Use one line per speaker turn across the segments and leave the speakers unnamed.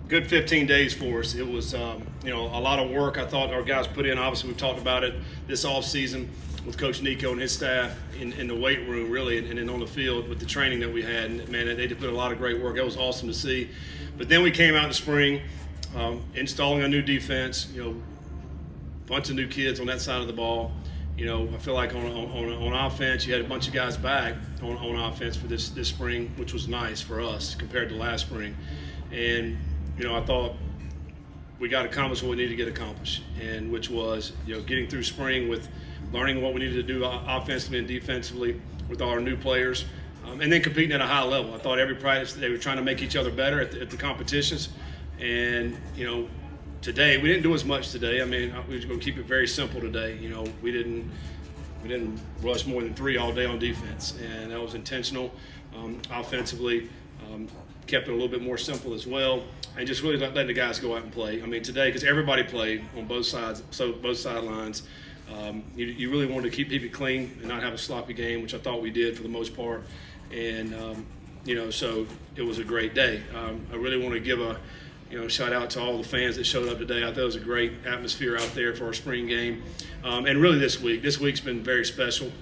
good 15 days for us. It was, a lot of work I thought our guys put in. Obviously, we've talked about it this offseason with Coach Nico and his staff in the weight room, really, and then on the field with the training that we had. And, man, they did put a lot of great work. It was awesome to see. But then we came out in the spring, installing a new defense, bunch of new kids on that side of the ball. I feel like on offense, you had a bunch of guys back on offense for this spring, which was nice for us compared to last spring. And, I thought we got accomplished what we needed to get accomplished, and which was, getting through spring with learning what we needed to do offensively and defensively with all our new players, and then competing at a high level. I thought every practice they were trying to make each other better at the competitions. And, today, we didn't do as much today. I mean, we were going to keep it very simple today. We didn't rush more than 3 all day on defense, and that was intentional. Offensively, kept it a little bit more simple as well, and just really letting the guys go out and play. I mean, today, because everybody played on both sides, so both sidelines, you really wanted to keep it clean and not have a sloppy game, which I thought we did for the most part. And, so it was a great day. I really want to give a shout out to all the fans that showed up today. I thought it was a great atmosphere out there for our spring game. And really this week's been very special.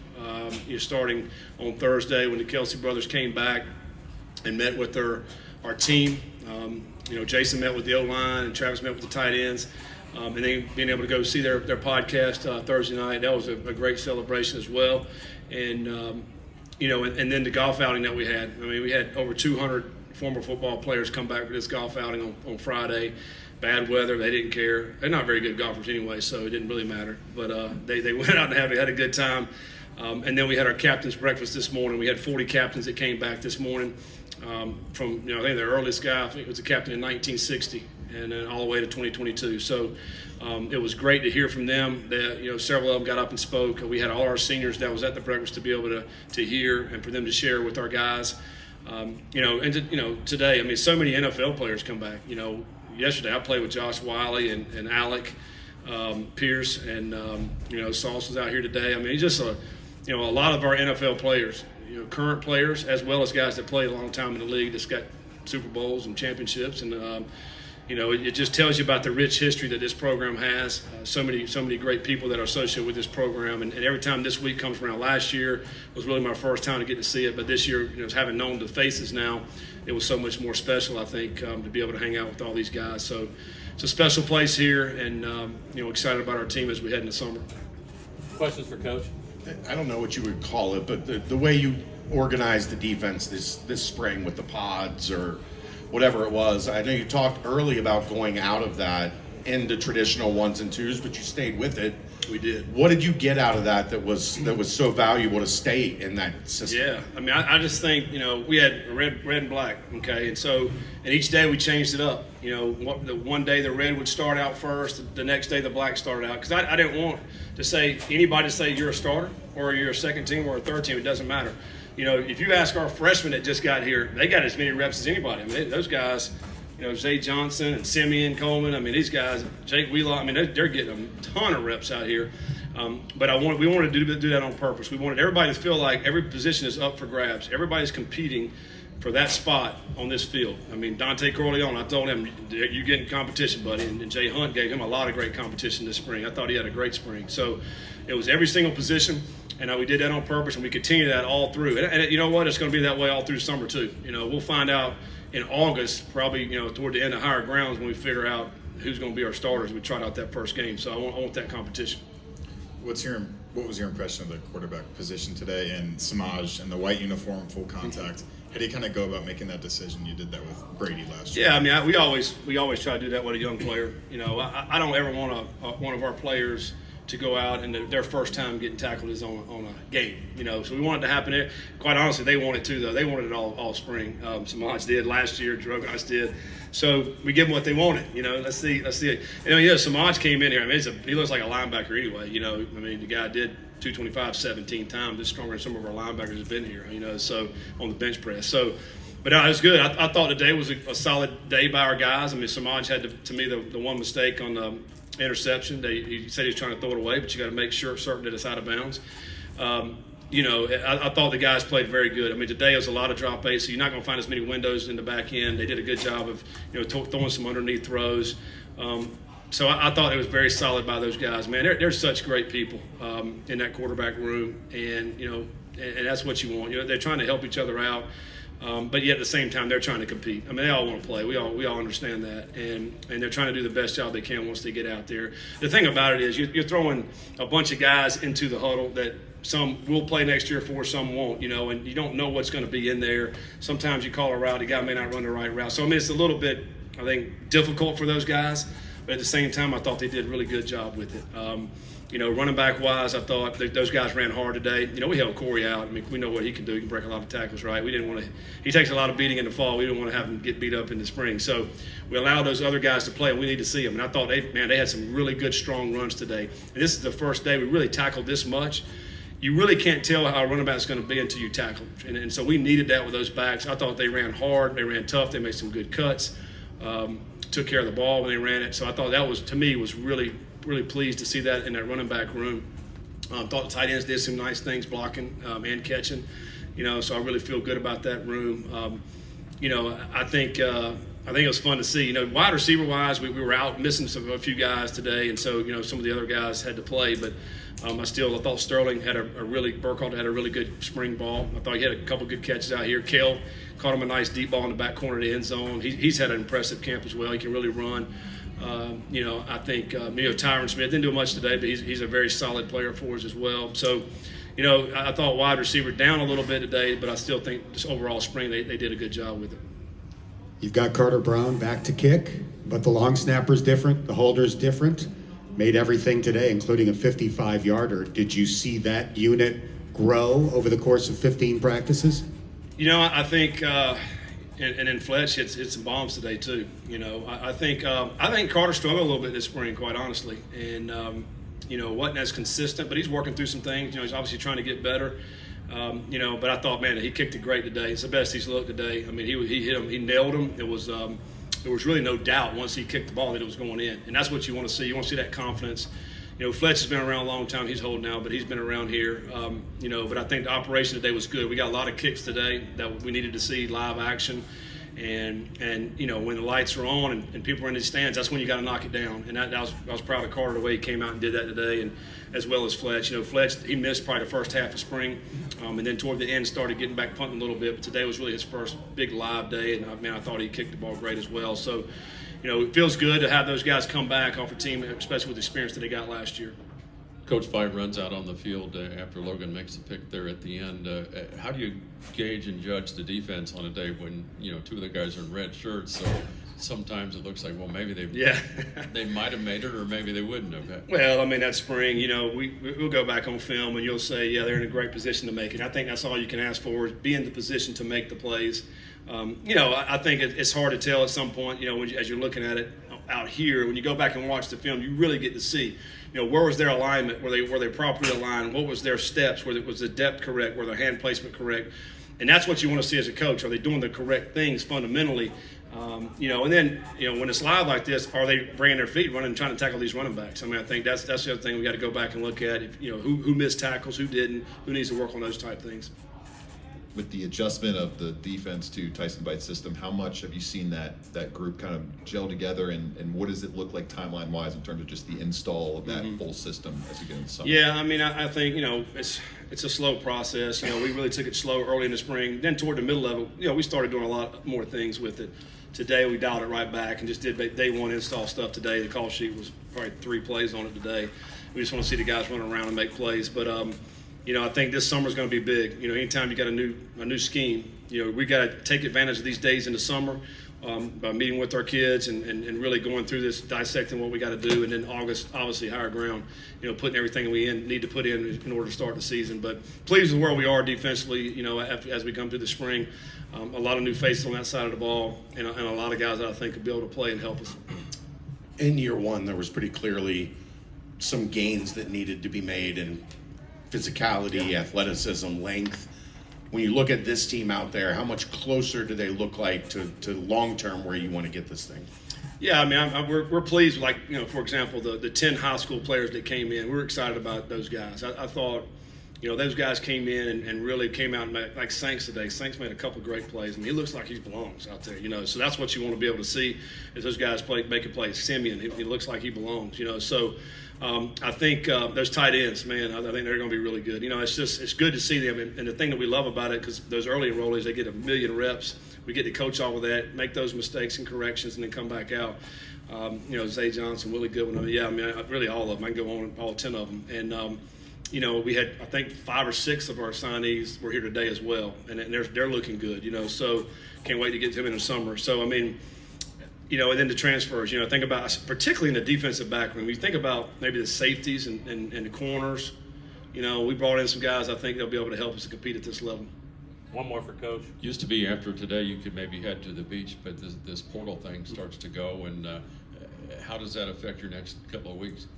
Starting on Thursday when the Kelsey brothers came back and met with our team. Jason met with the O-line and Travis met with the tight ends. And then being able to go see their podcast Thursday night, that was a great celebration as well. And, and then the golf outing that we had. I mean, we had over 200 former football players come back for this golf outing on Friday. Bad weather, they didn't care. They're not very good golfers anyway, so it didn't really matter. But they went out and had a good time. And then we had our captain's breakfast this morning. We had 40 captains that came back this morning from, I think the earliest guy, I think it was a captain in 1960, and then all the way to 2022. So it was great to hear from them. That, several of them got up and spoke. We had all our seniors that was at the breakfast to be able to hear and for them to share with our guys. Today, I mean, so many NFL players come back. Yesterday I played with Josh Wiley and Alec Pierce, and Sauce was out here today. I mean, just a lot of our NFL players, current players as well as guys that played a long time in the league that's got Super Bowls and championships, and it just tells you about the rich history that this program has. So many great people that are associated with this program, and every time this week comes around. Last year was really my first time to get to see it, but this year, having known the faces now, it was so much more special, I think, to be able to hang out with all these guys. So it's a special place here, and excited about our team as we head into summer.
Questions for Coach?
I don't know what you would call it, but the way you organized the defense this spring with the pods or whatever it was. I know you talked early about going out of that into traditional 1s and 2s, but you stayed with it.
We did.
What did you get out of that was so valuable to stay in that system?
Yeah, I mean, I just think, we had red and black, okay? And each day we changed it up. The one day the red would start out first, the next day the black started out. Because I didn't want to say, anybody to say you're a starter or you're a second team or a third team, it doesn't matter. If you ask our freshmen that just got here, they got as many reps as anybody. I mean, those guys, Zay Johnson and Simeon Coleman, I mean, these guys, Jake Wheelock, I mean, they're getting a ton of reps out here. But we wanted to do that on purpose. We wanted everybody to feel like every position is up for grabs. Everybody's competing for that spot on this field. I mean, Dante Corleone, I told him, you're getting competition, buddy. And Jay Hunt gave him a lot of great competition this spring. I thought he had a great spring. So it was every single position. And we did that on purpose, and we continue that all through. And you know what? It's going to be that way all through summer, too. We'll find out in August, probably, toward the end of higher grounds, when we figure out who's going to be our starters. We tried out that first game. So I want that competition.
What was your impression of the quarterback position today, and Samaj in the white uniform, full contact? How do you kind of go about making that decision? You did that with Brady last year.
Yeah, I mean, we always try to do that with a young player. I don't ever want one of our players to go out and their first time getting tackled is on a game, So we want it to happen there. Quite honestly, they want it too, though. They wanted it all spring. Samaj did last year. Drogas did. So we give them what they wanted. Let's see it. Samaj came in here. I mean, he looks like a linebacker anyway. I mean, the guy did 225 17 times. It's stronger than some of our linebackers have been here. So on the bench press. So. But it was good. I thought today was a solid day by our guys. I mean, Samaj had, to me, the one mistake on the interception. He said he was trying to throw it away, but you got to make certain that it's out of bounds. I thought the guys played very good. I mean, today was a lot of drop eight, so you're not going to find as many windows in the back end. They did a good job of, throwing some underneath throws. So I thought it was very solid by those guys. Man, they're such great people in that quarterback room, and and that's what you want. They're trying to help each other out, but yet at the same time they're trying to compete. I mean, they all want to play. We all understand that, and they're trying to do the best job they can once they get out there. The thing about it is you're throwing a bunch of guys into the huddle that some will play next year for, some won't. And you don't know what's going to be in there. Sometimes you call a route, the guy may not run the right route. So I mean, it's a little bit, I think, difficult for those guys. But at the same time, I thought they did a really good job with it. Running back wise, I thought those guys ran hard today. We held Corey out. I mean, we know what he can do. He can break a lot of tackles, right? We didn't want to. He takes a lot of beating in the fall. We didn't want to have him get beat up in the spring. So we allowed those other guys to play, and we need to see them. And I thought, they had some really good, strong runs today. And this is the first day we really tackled this much. You really can't tell how a running back is going to be until you tackle. And so we needed that with those backs. I thought they ran hard. They ran tough. They made some good cuts. Took care of the ball when they ran it. So I thought that was, to me, was really, really pleased to see that in that running back room. Thought the tight ends did some nice things blocking and catching. So I really feel good about that room. I think it was fun to see. Wide receiver wise, we were out missing a few guys today, and so some of the other guys had to play. But I thought Sterling had Burkhalter had a really good spring ball. I thought he had a couple good catches out here. Kale caught him a nice deep ball in the back corner of the end zone. He's had an impressive camp as well. He can really run. I think Tyron Smith didn't do much today, but he's a very solid player for us as well. So, I thought wide receiver down a little bit today, but I still think just overall spring they did a good job with it.
You've got Carter Brown back to kick, but the long snapper's different, the holder's different. Made everything today, including a 55-yarder. Did you see that unit grow over the course of 15 practices?
I think, and then Fletch hit some bombs today too. I think Carter struggled a little bit this spring, quite honestly, and wasn't as consistent. But he's working through some things. He's obviously trying to get better. But I thought, man, he kicked it great today. It's the best he's looked today. I mean, he hit him, he nailed him. There was really no doubt once he kicked the ball that it was going in, and that's what you want to see. You want to see that confidence. Fletch has been around a long time. He's holding out, but he's been around here. But I think the operation today was good. We got a lot of kicks today that we needed to see live action. And when the lights are on and people are in the stands, that's when you got to knock it down. And I was proud of Carter the way he came out and did that today, and as well as Fletch. Fletch, he missed probably the first half of spring, and then toward the end started getting back punting a little bit. But today was really his first big live day, and I thought he kicked the ball great as well. So, it feels good to have those guys come back off a team, especially with the experience that they got last year.
Coach Five runs out on the field after Logan makes the pick there at the end. How do you gauge and judge the defense on a day when two of the guys are in red shirts? So sometimes it looks like, well, maybe they might have made it, or maybe they wouldn't have.
Well, I mean, that spring, we'll go back on film and you'll say, yeah, they're in a great position to make it. I think that's all you can ask for, is be in the position to make the plays. I think it's hard to tell at some point, as you're looking at it out here, when you go back and watch the film, you really get to see, where was their alignment? Were they properly aligned? What was their steps? Was the depth correct? Were their hand placement correct? And that's what you want to see as a coach. Are they doing the correct things fundamentally? And then, when it's live like this, are they bringing their feet, running, and trying to tackle these running backs? I mean, I think that's the other thing we got to go back and look at. Who missed tackles, who didn't, who needs to work on those type things.
With the adjustment of the defense to Tyson Bite's system, how much have you seen that group kind of gel together, and what does it look like timeline-wise in terms of just the install of that full system as we get into summer?
Yeah, I mean, I think, it's a slow process. We really took it slow early in the spring. Then toward the middle of it, we started doing a lot more things with it. Today we dialed it right back and just did day one install stuff today. The call sheet was probably 3 plays on it today. We just want to see the guys run around and make plays. But I think this summer is going to be big. Anytime you got a new scheme, we got to take advantage of these days in the summer by meeting with our kids and really going through this, dissecting what we got to do, and then August, obviously, higher ground, putting everything we need to put in order to start the season. But pleased with where we are defensively, as we come through the spring. A lot of new faces on that side of the ball, and a lot of guys that I think could be able to play and help us.
In year one, there was pretty clearly some gains that needed to be made in physicality, athleticism, length. When you look at this team out there, how much closer do they look like to long-term where you want to get this thing?
Yeah, I mean, we're pleased. Like, for example, the 10 high school players that came in, we're excited about those guys. I thought, those guys came in and really came out and made, like Sanks today. Sanks made a couple of great plays. I mean, he looks like he belongs out there, So that's what you want to be able to see is those guys make a play. Simeon, he looks like he belongs, So I think those tight ends, man, I think they're going to be really good. It's good to see them. And the thing that we love about it, because those early enrollees, they get 1 million reps. We get to coach all of that, make those mistakes and corrections, and then come back out. Zay Johnson, Willie Goodwin. Really all of them. I can go on all 10 of them. And, we had, I think, 5 or 6 of our signees were here today as well, and they're looking good, So can't wait to get to them in the summer. So, and then the transfers, think about, particularly in the defensive back room, you think about maybe the safeties and the corners, we brought in some guys I think they'll be able to help us to compete at this level.
One more for Coach.
Used to be after today you could maybe head to the beach, but this portal thing starts to go, and how does that affect your next couple of weeks?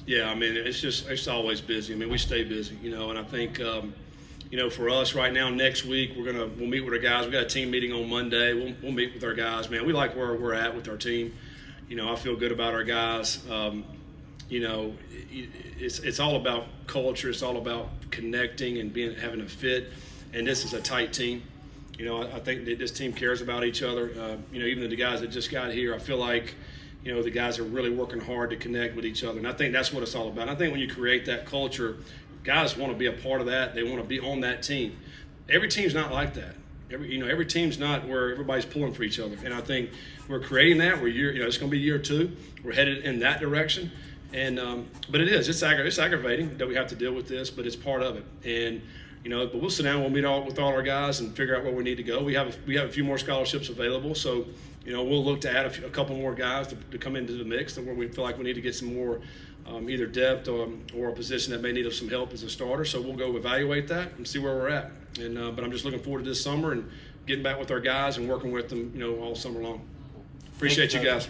Yeah, it's always busy. We stay busy, and I think, for us right now, next week, we'll meet with our guys. We got a team meeting on Monday. We'll meet with our guys, man. We like where we're at with our team. I feel good about our guys. It's all about culture. It's all about connecting and having a fit. And this is a tight team. I think that this team cares about each other. Even the guys that just got here, I feel like, the guys are really working hard to connect with each other. And I think that's what it's all about. And I think when you create that culture, guys want to be a part of that. They want to be on that team. Every team's not like that. Every team's not where everybody's pulling for each other. And I think we're creating that. It's going to be year 2. We're headed in that direction. And but it's aggravating that we have to deal with this, but it's part of it. And but we'll sit down. We'll meet with all our guys and figure out where we need to go. We have a few more scholarships available, so we'll look to add a couple more guys to come into the mix, where we feel like we need to get some more either depth or a position that may need some help as a starter. So we'll go evaluate that and see where we're at. And but I'm just looking forward to this summer and getting back with our guys and working with them all summer long. Appreciate you guys.